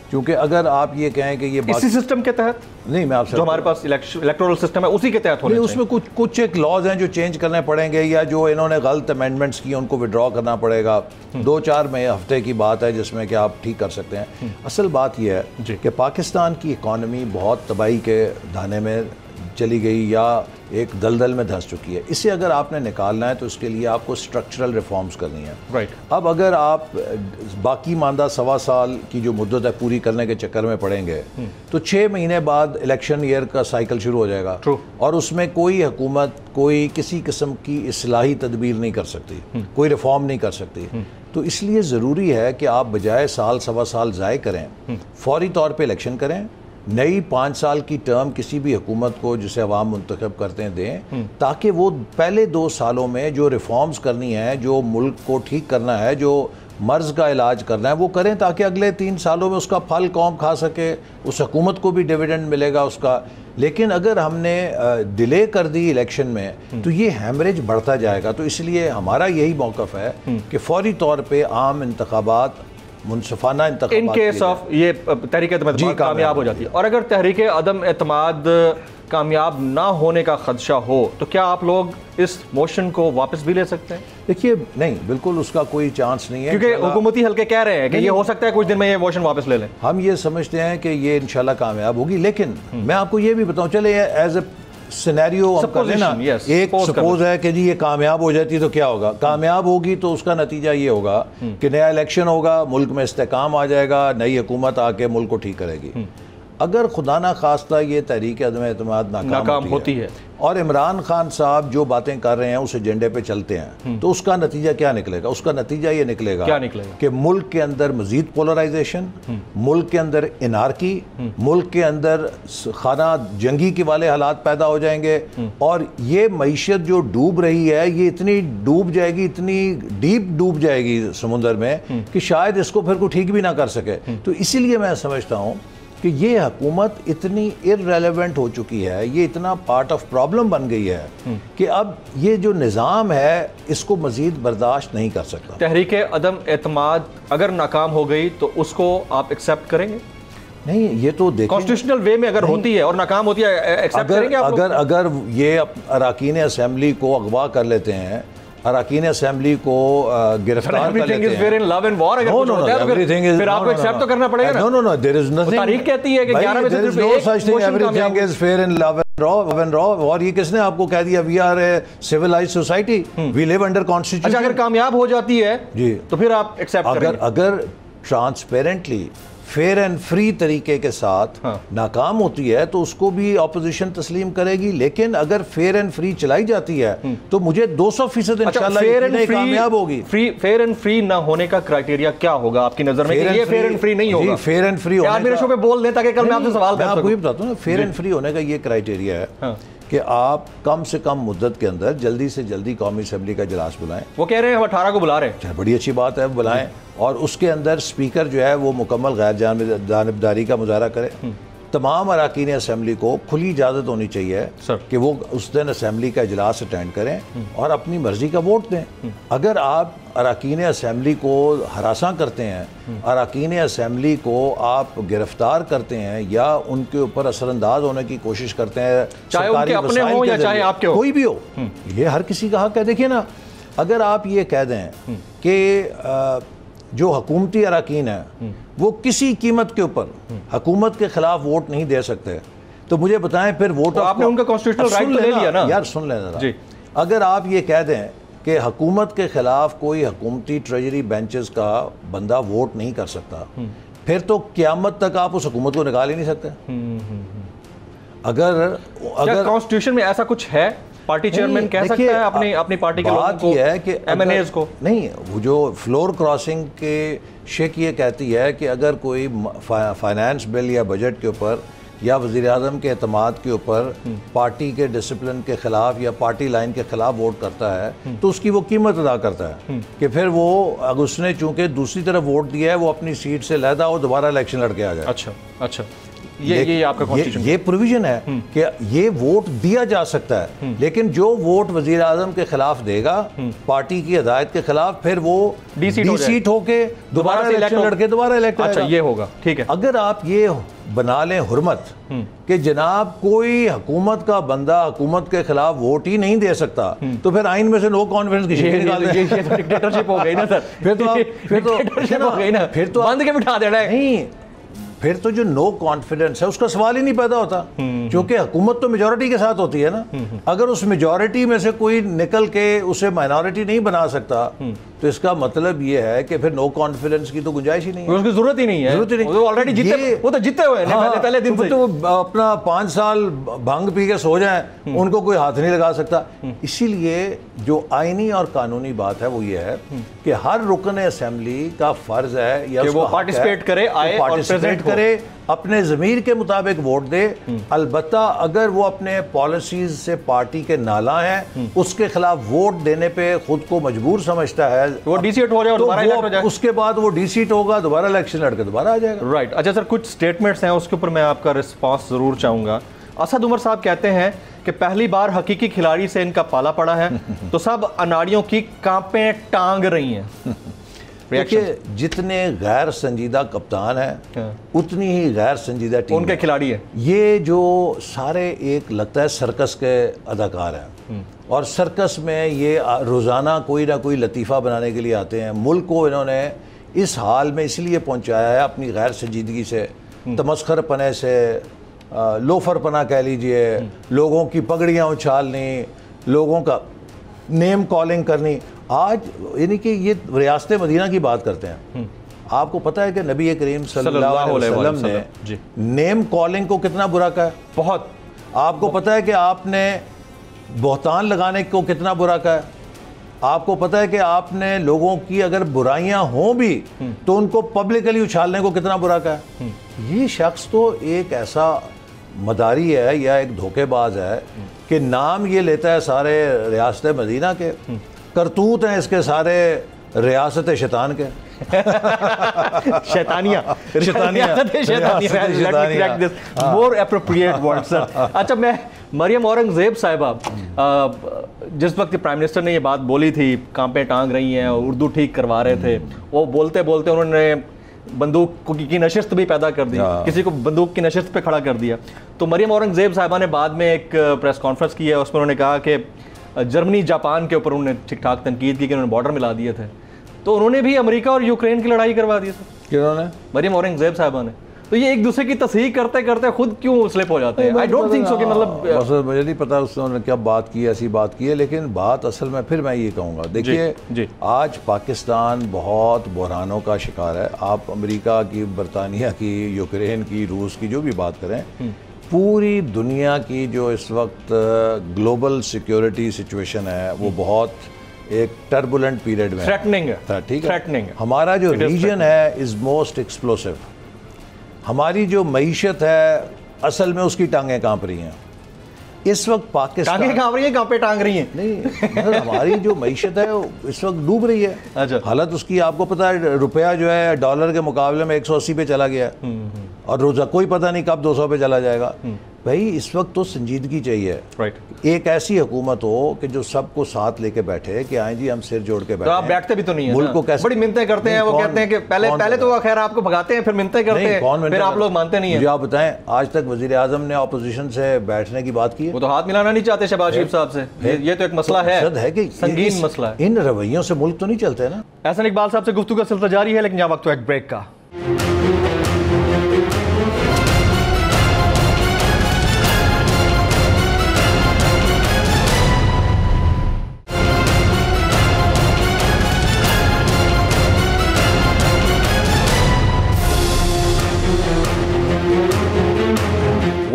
क्योंकि अगर आप ये कहें कि ये इसी सिस्टम के तहत नहीं, मैं आपसे जो हमारे पास इलेक्टोरल सिस्टम है उसी के तहत होने चाहिए। उसमें कुछ एक लॉज हैं जो चेंज करने पड़ेंगे या जो इन्होंने गलत अमेंडमेंट्स की उनको विड्रॉ करना पड़ेगा। 2-4 हफ्ते की बात है जिसमें कि आप ठीक कर सकते हैं। असल बात यह है कि पाकिस्तान की इकॉनमी बहुत तबाही के दाने में चली गई या एक दलदल में धंस चुकी है। इसे अगर आपने निकालना है तो उसके लिए आपको स्ट्रक्चरल रिफॉर्म्स करनी है। राइट। अब अगर आप बाकी मानदा 1.25 साल की जो मुद्दत है पूरी करने के चक्कर में पड़ेंगे तो 6 महीने बाद इलेक्शन ईयर का साइकिल शुरू हो जाएगा। True. और उसमें कोई हुकूमत कोई किसी किस्म की इस्लाही तदबीर नहीं कर सकती, कोई रिफॉर्म नहीं कर सकती। तो इसलिए ज़रूरी है कि आप बजाय साल 1.25 साल ज़ाय करें, फौरी तौर पर इलेक्शन करें, नई 5 साल की टर्म किसी भी हुकूमत को जिसे अवाम मुंतखब करते हैं दें, ताकि वो पहले 2 सालों में जो रिफॉर्म्स करनी है, जो मुल्क को ठीक करना है, जो मर्ज़ का इलाज करना है वो करें, ताकि अगले 3 सालों में उसका फल कौम खा सके, उस हुकूमत को भी डिविडेंड मिलेगा उसका। लेकिन अगर हमने डिले कर दी इलेक्शन में तो ये हैमरेज बढ़ता जाएगा। तो इसलिए हमारा यही मौक़िफ़ है कि फौरी तौर पर आम इंतखाबात, मुनसिफाना इंतखाबात इन केस ऑफ ये तहरीक अदम एतमाद कामयाब हो जाती है। और अगर तहरीक अदम एतमाद कामयाब ना होने का खदशा हो तो क्या आप लोग इस मोशन को वापस भी ले सकते हैं? देखिए, नहीं, बिल्कुल उसका कोई चांस नहीं है, क्योंकि हुकूमती हल्के कह रहे हैं कि ये हो सकता है कुछ दिन में ये मोशन वापस ले लें। हम ये समझते हैं कि ये इंशाल्लाह कामयाब होगी। लेकिन मैं आपको ये भी बताऊं, चले एज ए सिनेरियो हम कर लेना, एक सपोज है कि जी ये कामयाब हो जाती तो क्या होगा। कामयाब होगी तो उसका नतीजा ये होगा कि नया इलेक्शन होगा, मुल्क में इस्तेकाम आ जाएगा, नई हुकूमत आके मुल्क को ठीक करेगी। अगर खुदा ना खास्ता ये तहरीक अदम एतमाद नाकाम होती है और इमरान खान साहब जो बातें कर रहे हैं उस एजेंडे पे चलते हैं तो उसका नतीजा क्या निकलेगा? उसका नतीजा ये निकलेगा कि मुल्क के अंदर मजीद पोलराइजेशन, मुल्क के अंदर इनारकी, मुल्क के अंदर खाना जंगी के वाले हालात पैदा हो जाएंगे और ये मईशत जो डूब रही है ये इतनी डूब जाएगी, इतनी डीप डूब जाएगी समुंदर में कि शायद इसको फिर कोई ठीक भी ना कर सके। तो इसीलिए मैं समझता हूँ कि ये हुकूमत इतनी इररेलेवेंट हो चुकी है, ये इतना पार्ट ऑफ प्रॉब्लम बन गई है कि अब ये जो निज़ाम है इसको मज़ीद बर्दाश्त नहीं कर सकता। तहरीक अदम एतमाद अगर नाकाम हो गई तो उसको आप एक्सेप्ट करेंगे? नहीं, ये तो देखिए कॉन्स्टिट्यूशनल वे में अगर होती है और नाकाम होती है, एक्सेप्ट करेंगे आप लोग? अगर ये अरकान असेंबली को अगवा कर लेते हैं, अरकान असेंबली को गिरफ्तार कर लेते हैं, फिर आपको एक्सेप्ट तो करना पड़ेगा ना। No, there is nothing. तारीख कहती है कि 11 में से सिर्फ एक मोशन कामयाब is fair in love and war. और ये किसने आपको कह दिया? We are a civilised society, we live under constitution. अच्छा, अगर कामयाब हो जाती है जी तो फिर आप एक्सेप्ट करेंगे? अगर ट्रांसपेरेंटली फेयर एंड फ्री तरीके के साथ नाकाम होती है तो उसको भी ऑपोजिशन तस्लीम करेगी, लेकिन अगर फेयर एंड फ्री चलाई जाती है तो मुझे 200% इंशाल्लाह कामयाब होगी। फेयर एंड फ्री ना होने का क्राइटेरिया क्या होगा आपकी नजर में? ये फेयर एंड फ्री नहीं होगा। फेयर एंड फ्री यार मेरे शो पे बोल दें ताकि कल मैं आपसे सवाल कर सकूं। आपको ये बताता हूं ना, फेयर एंड फ्री होने का ये क्राइटेरिया है कि आप कम से कम मुद्दत के अंदर जल्दी से जल्दी कौमी असेंबली का इजलास बुलाएं। वो कह रहे हैं हम 18 को बुला रहे हैं। बड़ी अच्छी बात है, बुलाएं। और उसके अंदर स्पीकर जो है वो मुकम्मल गैर जानिबदारी का मुजाहरा करे। तमाम अरकान असेंबली को खुली इजाज़त होनी चाहिए कि वो उस दिन असेंबली का इजलास अटेंड करें और अपनी मर्जी का वोट दें। अगर आप अरकान असेंबली को हरासा करते हैं, अरकान असेंबली को आप गिरफ्तार करते हैं या उनके ऊपर असरअंदाज होने की कोशिश करते हैं, चाहे उनके अपने हो या चाहे आपके हो, कोई भी हो, ये हर किसी का हक है। देखिए ना, अगर आप ये कह दें कि जो हुकूमती अरकान है वो किसी कीमत के ऊपर हुकूमत के खिलाफ वोट नहीं दे सकते, तो मुझे बताएं फिर वोट तो आपने उनका कॉन्स्टिट्यूशनल राइट तो ले लिया ना यार। सुन लेना, अगर आप ये कह दें कि हुकूमत के खिलाफ कोई हुकूमती ट्रेजरी बेंचेस का बंदा वोट नहीं कर सकता, फिर तो क़यामत तक आप उस हुकूमत को निकाल ही नहीं सकते। अगर कॉन्स्टिट्यूशन में ऐसा कुछ है? पार्टी चेयरमैन कह सकता है अपनी पार्टी के लोगों को, है कि एमएनएज को? नहीं, वो जो फ्लोर क्रॉसिंग के शेक ये कहती है कि अगर कोई फाइनेंस बिल या बजट के ऊपर या वज़ीर-ए-आज़म के एतमाद के ऊपर पार्टी के डिसिप्लिन के खिलाफ या पार्टी लाइन के खिलाफ वोट करता है तो उसकी वो कीमत अदा करता है कि फिर वो अगर उसने चूंकि दूसरी तरफ वोट दिया है वो अपनी सीट से लहदा और दोबारा इलेक्शन लड़के आ जाए। अच्छा, ये आपका कॉन्स्टिट्यूशन ये प्रोविजन है कि ये वोट दिया जा सकता है, लेकिन जो वोट वजीर आजम के खिलाफ देगा पार्टी की हिदायत के खिलाफ, फिर वो डी सीट होके दोबारा इलेक्शन लड़के दोबारा इलेक्ट। अच्छा, ये होगा, ठीक है। अगर आप ये बना लें हुर्मत कि जनाब कोई हुकूमत का बंदा हुकूमत के खिलाफ वोट ही नहीं दे सकता, तो फिर आइन में से नो कॉन्फिडेंस की शक्ल निकाल दें। ये तो डिक्टेटरशिप हो गई ना सर। फिर तो बंद के बिठा देना है। नहीं, फिर तो जो नो कॉन्फिडेंस है उसका सवाल ही नहीं पैदा होता, क्योंकि हुकूमत तो मेजॉरिटी के साथ होती है ना। अगर उस मेजॉरिटी में से कोई निकल के उसे माइनॉरिटी नहीं बना सकता तो इसका मतलब ये है कि फिर नो कॉन्फिडेंस की तो गुंजाइश ही नहीं है, उसकी जरूरत ही नहीं है। वो ऑलरेडी जीते, वो तो जीते हुए हैं पहले दिन से। तो अपना 5 साल भांग पी के सो जाए, उनको कोई हाथ नहीं लगा सकता। इसीलिए जो आईनी और कानूनी बात है वो ये है कि हर रुकन असेंबली का फर्ज है या वो पार्टिसिपेट करे, आए और प्रेजेंट करे, अपने ज़मीर के मुताबिक वोट दे। अलबत्ता अगर वो अपने पॉलिसीज से पार्टी के नाला है, उसके खिलाफ वोट देने पे खुद को मजबूर समझता है, वो डीसीट हो जाए और दोबारा इलेक्ट हो जाए, उसके बाद वो डीसीट होगा, दोबारा इलेक्शन लड़के दोबारा आ जाएगा। राइट। अच्छा सर, कुछ स्टेटमेंट्स हैं उसके ऊपर मैं आपका रिस्पॉन्स जरूर चाहूंगा। असद उमर साहब कहते हैं कि पहली बार हकीकी खिलाड़ी से इनका पाला पड़ा है तो सब अनाड़ियों की कांपें टांग रही हैं। देखिए, जितने गैर संजीदा कप्तान हैं उतनी ही गैर संजीदा टीम उनके खिलाड़ी है। ये जो सारे एक लगता है सर्कस के अदाकार हैं और सर्कस में ये रोज़ाना कोई ना कोई लतीफ़ा बनाने के लिए आते हैं। मुल्क को इन्होंने इस हाल में इसलिए पहुंचाया है अपनी गैर संजीदगी से, तमस्खर पने से, लोफर पना कह लीजिए, लोगों की पगड़ियाँ उछालनी, लोगों का नेम कॉलिंग करनी। आज यानी कि ये रियासत मदीना की बात करते हैं। आपको पता है कि नबी करीम सल्लल्लाहु अलैहि वसल्लम ने नेम कॉलिंग को कितना बुरा कहा? बहुत। आपको पता है कि आपने बहतान लगाने को कितना बुरा कहा? आपको पता है कि आपने लोगों की अगर बुराइयां हों भी तो उनको पब्लिकली उछालने को कितना बुरा कहा? ये शख्स तो एक ऐसा मदारी है या एक धोखेबाज है कि नाम ये लेता है सारे रियासत मदीना के, करतूत हैं इसके सारे रियासत शैतान के मोर एप्रोप्रिएट वर्ड सर। अच्छा, मैं मरियम औरंगजेब साहिबा, जिस वक्त प्राइम मिनिस्टर ने ये बात बोली थी, कांपे टांग रही हैं, उर्दू ठीक करवा रहे थे, वो बोलते बोलते उन्होंने बंदूक की नशिस्त भी पैदा कर दी, किसी को बंदूक की नशिस्त पे खड़ा कर दिया। तो मरियम औरंगजेब साहिबा ने बाद में एक प्रेस कॉन्फ्रेंस की है, उसमें उन्होंने कहा कि जर्मनी जापान के ऊपर उन्होंने ठीक ठाक तनकीद की कि उन्होंने बॉर्डर मिला दिए थे, तो उन्होंने भी अमेरिका और यूक्रेन की लड़ाई करवा दी थी। किन्होंने? मरियम औरंगजेब साहिबा ने। तो ये एक दूसरे की तस्हीह करते करते खुद क्यों स्लिप हो जाते हैं? आई डोंट थिंक सो कि मतलब मुझे नहीं पता उसने क्या बात की, ऐसी बात की है, लेकिन बात असल में फिर मैं ये कहूँगा, देखिए आज पाकिस्तान बहुत बहरानों का शिकार है। आप अमेरिका की, बरतानिया की, यूक्रेन की, रूस की जो भी बात करें, पूरी दुनिया की जो इस वक्त ग्लोबल सिक्योरिटी सिचुएशन है वो बहुत एक टर्बुलेंट पीरियड में थ्रेटनिंग है। ठीक है, हमारा जो रीजन है इज मोस्ट एक्सप्लोसिव। हमारी जो मईशत है असल में उसकी टांगें कांप रही हैं इस वक्त। पाकिस्तान टांगें कांप रही हैं, कांपे टांग रही हैं नहीं, मतलब हमारी जो मईशत है इस वक्त डूब रही है। अच्छा। हालत उसकी आपको पता है, रुपया जो है डॉलर के मुकाबले में 180 पे चला गया और रोजा कोई पता नहीं कब 200 पे चला जाएगा। भाई इस वक्त तो संजीदगी चाहिए। राइट। एक ऐसी हुकूमत हो कि जो सबको साथ लेके बैठे कि आए जी हम सिर जोड़ के बैठे। तो आप बैठते भी तो नहीं है मुल्क को कैसे बड़ी मिन्नतें करते हैं, वो कहते हैं कि पहले तो खैर आपको भगाते हैं, फिर मिन्नतें करते हैं, फिर आप लोग मानते नहीं है। मुझे आप बताएं, आज तक वजीर आजम ने अपोजिशन से बैठने की बात की है? वो तो हाथ मिलाना नहीं चाहते शहबाज शरीफ साहब से। ये तो एक मसला है कि संगीन मसला है। इन रवैयों से मुल्क तो नहीं चलते ना। एहसन इकबाल साहब से गुफ्तगू का सिलसिला जारी है, लेकिन यहाँ वक्त तो एक ब्रेक का।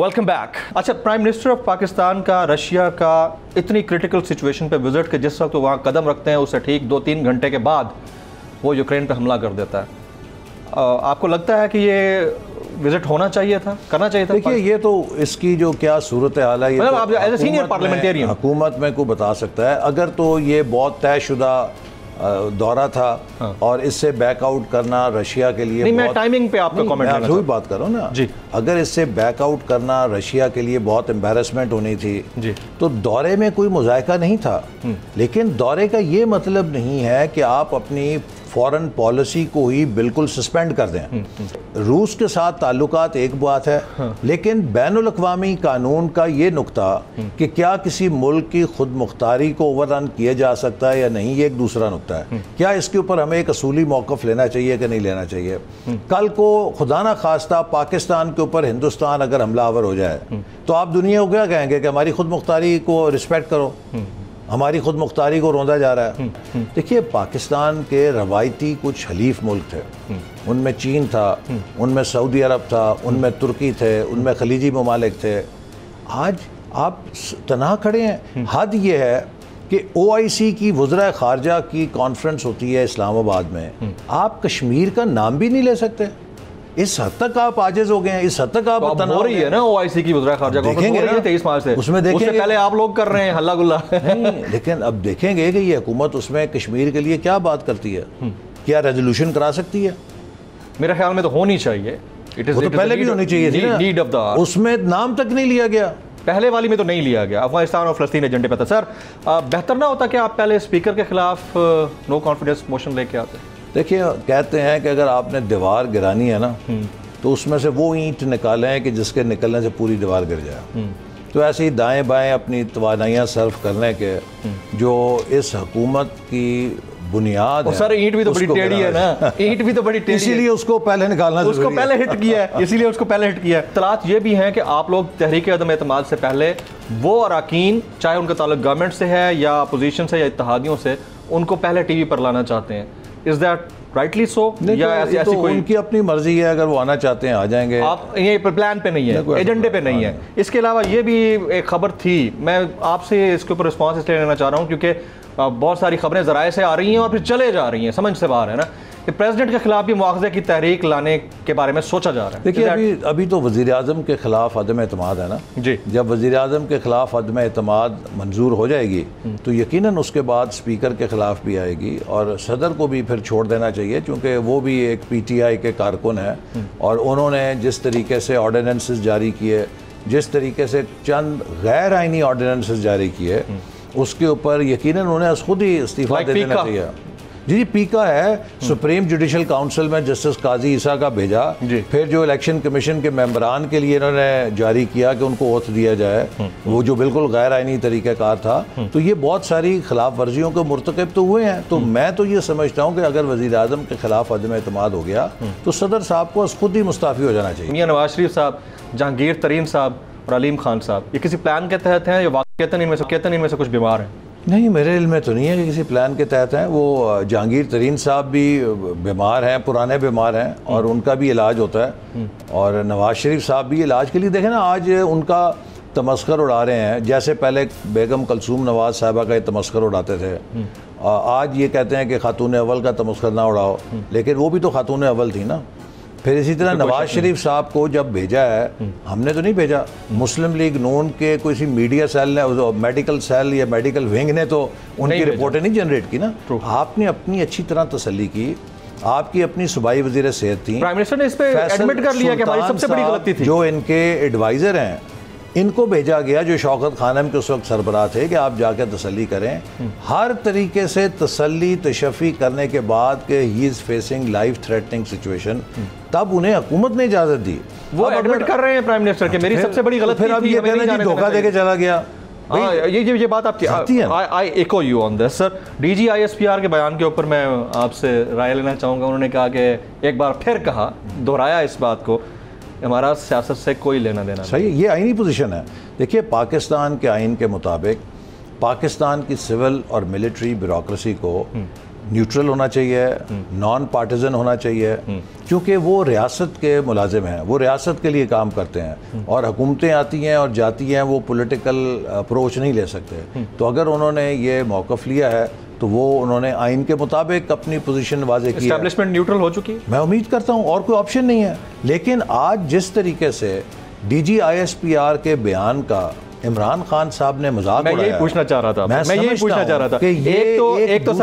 Welcome back. अच्छा, प्राइम मिनिस्टर ऑफ पाकिस्तान का रशिया का इतनी क्रिटिकल सिचुएशन पे विजिट के जिस वक्त तो वहाँ कदम रखते हैं, उससे ठीक 2-3 घंटे के बाद वो यूक्रेन पे हमला कर देता है। आपको लगता है कि ये विजिट होना चाहिए था, करना चाहिए था? देखिए, ये तो इसकी जो क्या सूरत हाल है, ये मतलब तो आप एज ए सीनियर पार्लियामेंटेरियन हुकूमत में को बता सकता है। अगर तो ये बहुत तयशुदा दौरा था और इससे बैकआउट करना रशिया के लिए नहीं, मैं टाइमिंग पे आपका कमेंट करना वही बात करो ना जी। अगर इससे बैकआउट करना रशिया के लिए बहुत एम्बैरेसमेंट होनी थी जी, तो दौरे में कोई मुजायका नहीं था। लेकिन दौरे का ये मतलब नहीं है कि आप अपनी फॉरेन पॉलिसी को ही बिल्कुल सस्पेंड कर दें। रूस के साथ ताल्लुकात एक बात है, लेकिन बैनुल-अक़वामी कानून का ये नुक्ता कि क्या किसी मुल्क की खुद मुख्तारी को ओवररन किया जा सकता है या नहीं, ये एक दूसरा नुक्ता है। क्या इसके ऊपर हमें एक असूली मौक़िफ़ लेना चाहिए कि नहीं लेना चाहिए? कल को खुदा ना खास्ता पाकिस्तान के ऊपर हिंदुस्तान अगर हमलावर हो जाए तो आप दुनिया को क्या कहेंगे कि हमारी खुद मुख्तारी को रिस्पेक्ट करो, हमारी खुद मुख्तारी को रोंदा जा रहा है। देखिए, पाकिस्तान के रवायती कुछ हलीफ मुल्क थे, उनमें चीन था, उनमें सऊदी अरब था, उनमें तुर्की थे, उनमें खलीजी ममालिक थे। आज आप तनहा खड़े हैं। हद ये है कि OIC की वज़रा ख़ारजा की कॉन्फ्रेंस होती है इस्लामाबाद में, आप कश्मीर का नाम भी नहीं ले सकते। इस हद तक आप आजिज हो गए हैं, इस हद तक आप हो रही है ना OIC की वज़रा ख़ारजा देखेंगे 23 मार्च से, उसमें देखेंगे, पहले आप लोग कर रहे हैं हल्ला गुल्ला। नहीं, लेकिन अब देखेंगे कि ये हुकूमत उसमें कश्मीर के लिए क्या बात करती है, क्या रेजोल्यूशन करा सकती है? मेरे ख्याल में तो होनी चाहिए। वो तो पहले भी होनी चाहिए थी ना, नीड ऑफ द, उसमें नाम तक नहीं लिया गया, पहले वाली में तो नहीं लिया गया। अफगानिस्तान और फ़लस्तीन एजेंडे पे था। सर, बेहतर ना होता कि आप पहले स्पीकर के खिलाफ नो कॉन्फिडेंस मोशन लेके आते? देखिए, कहते हैं कि अगर आपने दीवार गिरानी है ना तो उसमें से वो ईंट निकालें कि जिसके निकलने से पूरी दीवार गिर जाए। तो ऐसे ही दाएं बाएं अपनी तवानाइयाँ सर्फ करने के जो इस हुकूमत की बुनियाद है। सर, ईंट भी तो बड़ी टेढ़ी है ना, ईंट भी तो बड़ी टेढ़ी, इसीलिए उसको पहले निकालना, उसको पहले हिट किया है, इसीलिए उसको पहले हिट किया है। तलात ये भी है कि आप लोग तहरीक अदम एतमाद से पहले वो अरकान, चाहे उनका ताल्लुक गवर्नमेंट से है या अपोजिशन से या इत्तेहादियों से, उनको पहले टीवी पर लाना चाहते हैं। Is that rightly so? या ऐसी तो कोई उनकी अपनी मर्जी है, अगर वो आना चाहते हैं आ जाएंगे। आप ये प्लान पे नहीं है, एजेंडे पे नहीं है। इसके अलावा ये भी एक खबर थी, मैं आपसे इसके ऊपर रिस्पॉन्स इसलिए लेना चाह रहा हूँ क्योंकि बहुत सारी खबरें ज़राए से आ रही हैं और फिर चले जा रही हैं, समझ से बाहर है ना, कि प्रेसिडेंट के खिलाफ भी मुआवजे की तहरीक लाने के बारे में सोचा जा रहा है। देखिए अभी तो वज़ीर आज़म के ख़िलाफ़ अदम एतमाद है ना जी। जब वज़ीर आज़म के ख़िलाफ़ अदम एतमाद मंजूर हो जाएगी तो यकीनन उसके बाद स्पीकर के ख़िलाफ़ भी आएगी और सदर को भी फिर छोड़ देना चाहिए, क्योंकि वो भी एक PTI के कारकुन है और उन्होंने जिस तरीके से ऑर्डिनेंसेस जारी किए, जिस तरीके से चंद गैर आइनी ऑर्डिनेंसेस जारी किए, उसके ऊपर यकीनन उन्हें खुद ही इस्तीफ़ा दे देना चाहिए। जी पीका है, सुप्रीम जुडिशल काउंसिल में जस्टिस काजी ईसा का भेजा, फिर जो इलेक्शन कमीशन के मेंबरान के लिए इन्होंने जारी किया कि उनको ओथ दिया जाए, वो जो बिल्कुल गैर आइनी तरीक़ाकार था। तो ये बहुत सारी खिलाफ वर्जियों के मुर्तकब तो हुए हैं। तो मैं तो ये समझता हूँ कि अगर वज़ीर आज़म के खिलाफ अदम एतमाद हो गया तो सदर साहब को खुद ही मुस्ताफ़ी हो जाना चाहिए। मियां नवाज शरीफ साहब, जहांगीर तरीन साहब और अलीम खान साहब, ये किसी प्लान के तहत हैं या वाक़तन इनमें से कुछ बीमार हैं? नहीं, मेरे इल्म में तो नहीं है कि किसी प्लान के तहत हैं। वो जहांगीर तरीन साहब भी बीमार हैं, पुराने बीमार हैं और उनका भी इलाज होता है, और नवाज शरीफ साहब भी इलाज के लिए, देखें ना, आज उनका तमस्कर उड़ा रहे हैं, जैसे पहले बेगम कलसूम नवाज साहबा का तमस्कर उड़ाते थे, आज ये कहते हैं कि खातून अव्वल का तमस्कर ना उड़ाओ, लेकिन वो भी तो खातून अव्वल थी ना। फिर इसी तरह नवाज शरीफ साहब को जब भेजा है, हमने तो नहीं भेजा, मुस्लिम लीग नून के कोई मीडिया सेल ने, मेडिकल सेल या मेडिकल विंग ने तो उनकी रिपोर्टें नहीं जनरेट की ना। आपने अपनी अच्छी तरह तसल्ली की, आपकी अपनी सूबाई वजीर सेहत थी, प्राइम मिनिस्टर ने इस पे एडमिट कर लिया कि हमारी सबसे बड़ी गलती थी, जो इनके एडवाइज़र हैं, इनको भेजा गया, जो शौकत खानम के उस वक्त सरबराह थे, कि आप जाकर तसल्ली करें। हर तरीके से तसल्ली तशफ़ी करने के बाद कि he is facing life threatening situation, तब उन्हें हुकूमत ने इजाज़त दी। वो एडमिट कर रहे हैं प्राइम मिनिस्टर के, मेरी सबसे बड़ी गलती फिर अब ये कहना कि धोखा देके चला गया। ये बात आपकी, I echo you on this sir. DG ISPR के बयान के ऊपर मैं आपसे राय लेना चाहूँगा। उन्होंने कहा कि एक बार फिर कहा, दोहराया इस बात को, हमारा सियासत से कोई लेना देना सही, ये आईनी पोजीशन है। देखिए, पाकिस्तान के आइन के मुताबिक पाकिस्तान की सिविल और मिलिट्री ब्यूरोक्रेसी को न्यूट्रल होना चाहिए, नॉन पार्टिजन होना चाहिए, क्योंकि वो रियासत के मुलाजिम हैं, वो रियासत के लिए काम करते हैं, और हुकूमतें आती हैं और जाती हैं, वो पॉलिटिकल अप्रोच नहीं ले सकते। तो अगर उन्होंने ये मौक़िफ़ लिया है तो वो उन्होंने आइन के मुताबिक अपनी पोजीशन वाज़े की है। एस्टैब्लिशमेंट न्यूट्रल हो चुकी है, मैं उम्मीद करता हूँ, और कोई ऑप्शन नहीं है। लेकिन आज जिस तरीके से DG ISPR के बयान का इमरान खान साहब ने मजाक उड़ाया, मैं यही पूछना चाह रहा था कि एक तो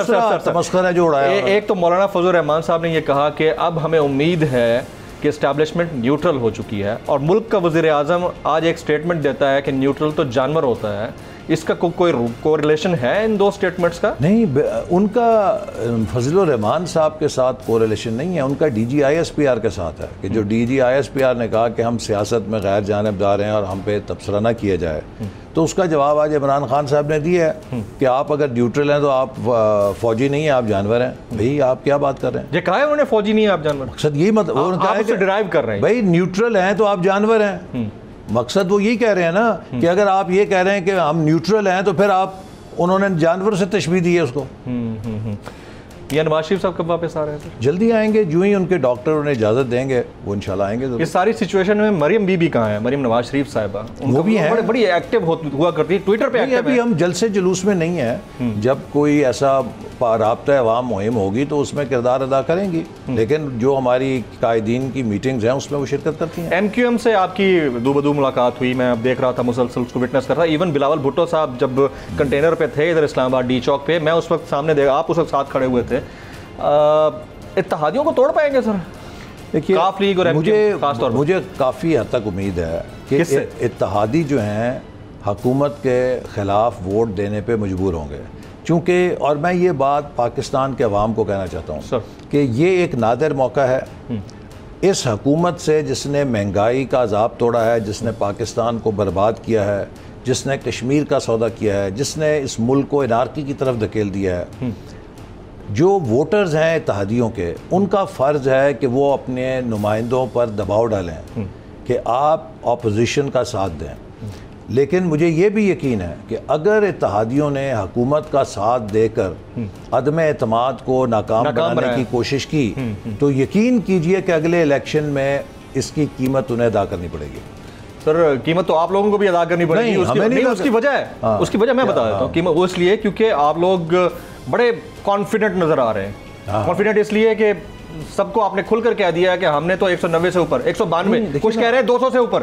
तमस्खर है जो उड़ाया। एक तो मौलाना फजल रहमान साहब ने यह कहा कि अब हमें उम्मीद है कि एस्टैब्लिशमेंट न्यूट्रल हो चुकी है, और मुल्क का वज़ीर आज़म आज एक स्टेटमेंट देता है कि न्यूट्रल तो जानवर होता है। इसका कोई कोरिलेशन है इन दो स्टेटमेंट्स का? नहीं, उनका फजलुर रहमान साहब के साथ कोरिलेशन नहीं है, उनका DG ISPR के साथ है, कि जो DG ISPR ने कहा कि हम सियासत में गैर जानिबदार हैं और हम पे तबसरा ना किया जाए, तो उसका जवाब आज इमरान खान साहब ने दिया है कि आप अगर न्यूट्रल हैं तो आप फौजी नहीं हैं, आप जानवर हैं। भाई, आप क्या बात कर रहे हैं? ये कहा है उन्होंने, फौजी नहीं है आप जानवर। मकसद यही मत डिराइव कर रहे हैं, भाई न्यूट्रल हैं तो आप जानवर हैं। मकसद वो यही कह रहे हैं ना, कि अगर आप ये कह रहे हैं कि हम न्यूट्रल हैं तो फिर आप, उन्होंने जानवर से तशबीह दी है उसको। या नवाज शरीफ साहब कब वापस आ रहे हैं सर? जल्दी आएंगे, जो ही उनके डॉक्टर उन्हें इजाज़त देंगे वो इंशाल्लाह आएंगे। इस सारी सिचुएशन में मरियम बीबी कहाँ है? मरियम नवाज शरीफ साहिबा, वो भी है, बड़ी एक्टिव हुआ करती है, ट्विटर पे एक्टिव है। अभी हम जलसे जुलूस में नहीं है, जब कोई ऐसा राब्ता अवाम मुहिम होगी तो उसमें किरदार अदा करेंगी, लेकिन जो हमारी कायदीन की मीटिंग्स हैं उसमें वो शिरकत करती हैं। MQM से आपकी दूबदू मुलाकात हुई, मैं देख रहा था, मुसलसल उसको विटनेस कर रहा था। इवन बिलावल भुट्टो साहब जब कंटेनर पे थे इधर इस्लामाबाद D चौक पे, मैं उस वक्त सामने देखा, आप उस वक्त साथ खड़े हुए थे। इत्तेहादियों को तोड़ पाएंगे सर? देखिए, काफ लीग और मुझे काफ़ी हद तक उम्मीद है कि इत्तेहादी जो हैं हुकूमत के ख़िलाफ़ वोट देने पे मजबूर होंगे, क्योंकि, और मैं ये बात पाकिस्तान के अवाम को कहना चाहता हूँ कि ये एक नादिर मौका है इस हुकूमत से, जिसने महंगाई का अज़ाब तोड़ा है, जिसने पाकिस्तान को बर्बाद किया है, जिसने कश्मीर का सौदा किया है, जिसने इस मुल्क को इनारकी की तरफ धकेल दिया है। जो वोटर्स हैं इत्तेहादियों के, उनका फ़र्ज़ है कि वो अपने नुमाइंदों पर दबाव डालें कि आप अपोजिशन का साथ दें। लेकिन मुझे ये भी यकीन है कि अगर इत्तेहादियों ने हुकूमत का साथ देकर अदम एतमाद को नाकाम बनाने की कोशिश की, तो यकीन कीजिए कि अगले इलेक्शन में इसकी कीमत उन्हें अदा करनी पड़ेगी। सर कीमत तो आप लोगों को भी अदा करनी पड़ेगी। नहीं, हमें नहीं उसकी वजह है, हाँ। उसकी वजह मैं बता देता हूँ। कीमत वो इसलिए क्योंकि आप लोग बड़े कॉन्फिडेंट नजर आ रहे हैं। कॉन्फिडेंट इसलिए कि सबको आपने खुलकर कह दिया है कि हमने तो 190 से ऊपर, 192, कुछ कह रहे हैं 200 से ऊपर।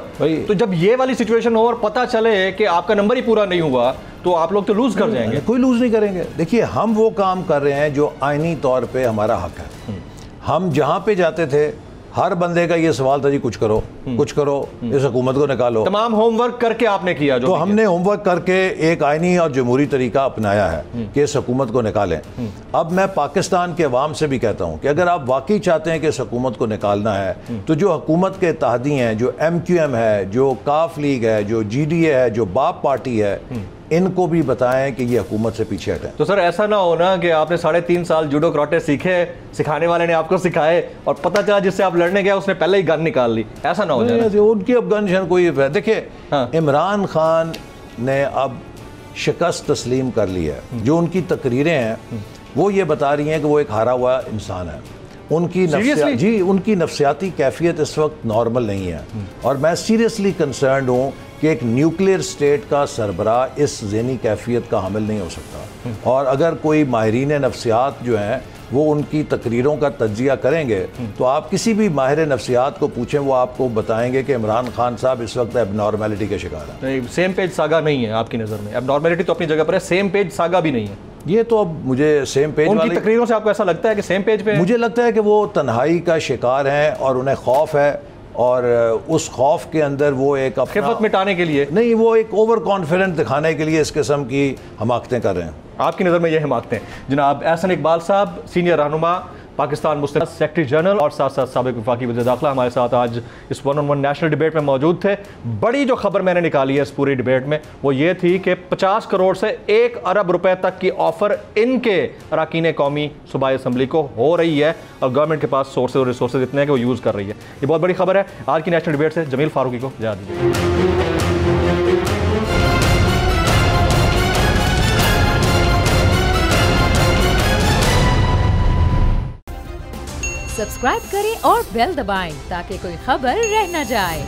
तो जब ये वाली सिचुएशन हो और पता चले कि आपका नंबर ही पूरा नहीं हुआ तो आप लोग तो लूज कर जाएंगे। कोई लूज नहीं करेंगे। देखिए, हम वो काम कर रहे हैं जो आईनी तौर पे हमारा हक है। हम जहां पे जाते थे हर बंदे का ये सवाल था, जी कुछ करो, कुछ करो, इस हुकूमत को निकालो। तमाम होमवर्क करके आपने किया जो तो हमने होमवर्क करके एक आईनी और जमहूरी तरीका अपनाया है कि इस हुकूमत को निकालें। अब मैं पाकिस्तान के अवाम से भी कहता हूं कि अगर आप वाकई चाहते हैं कि इस हुकूमत को निकालना है तो जो हुकूमत के इत्तेहादी हैं, जो MQM है, जो काफ लीग है, जो GDA है, जो बाप पार्टी है, इनको भी बताएं कि ये हुकूमत से पीछे हटें। तो सर ऐसा ना हो ना कि आपने 3.5 साल जूडो कराटे सीखे, सिखाने वाले ने आपको सिखाए और पता चला जिससे आप लड़ने गए उसने पहले ही गन निकाल ली, ऐसा ना हो जाए। उनकी अफगानिस्तान कोई देखिए, इमरान खान ने अब शिकस्त तस्लीम कर ली है। जो उनकी तकरीरें हैं वो ये बता रही हैं कि वो एक हारा हुआ इंसान है। उनकी नफ्सियाती कैफियत इस वक्त नॉर्मल नहीं है और मैं सीरियसली कंसर्न्ड हूँ कि एक न्यूक्लियर स्टेट का सरबरा इस ज़हनी कैफियत का हामिल नहीं हो सकता। और अगर कोई माहिरीन नफ्सियात जो हैं वो उनकी तकरीरों का तज्जिया करेंगे तो आप किसी भी माहिर नफ्सियात को पूछें, वो आपको बताएंगे कि इमरान खान साहब इस वक्त एबनॉर्मेलिटी के शिकार हैं। सेम पेज सागा नहीं है आपकी नज़र में? एबनॉर्मेलिटी तो अपनी जगह पर है, सेम पेज सागा भी नहीं है। ये तो अब मुझे सेम पेज उनकी तकरीरों से आपको ऐसा लगता है कि सेम पेज पे? मुझे लगता है कि वो तन्हाई का शिकार हैं और उन्हें खौफ है और उस खौफ के अंदर वो एक खिफत मिटाने के लिए नहीं, वो एक ओवर कॉन्फिडेंट दिखाने के लिए इस किस्म की हमाकतें कर रहे हैं। आपकी नज़र में ये हमाकतें? जनाब एहसन इकबाल साहब, सीनियर रहनुमा पाकिस्तान मुस्लिम सेक्रेटरी जनरल और साथ साथ साबिक वफाकी वज़ीर दाखिला, हमारे साथ आज इस 1-on-1 नेशनल डिबेट में मौजूद थे। बड़ी जो खबर मैंने निकाली है इस पूरी डिबेट में वो ये थी कि 50 करोड़ से 1 अरब रुपए तक की ऑफर इनके अरकान कौमी सूबाई असम्बली को हो रही है और गवर्नमेंट के पास सोर्सेज और रिसोर्सेज इतने हैं कि वो यूज़ कर रही है। ये बहुत बड़ी खबर है। आज की नेशनल डिबेट से जमील फारूकी को इजाज़त दीजिए। सब्सक्राइब करें और बेल दबाएं ताकि कोई खबर रह न जाए।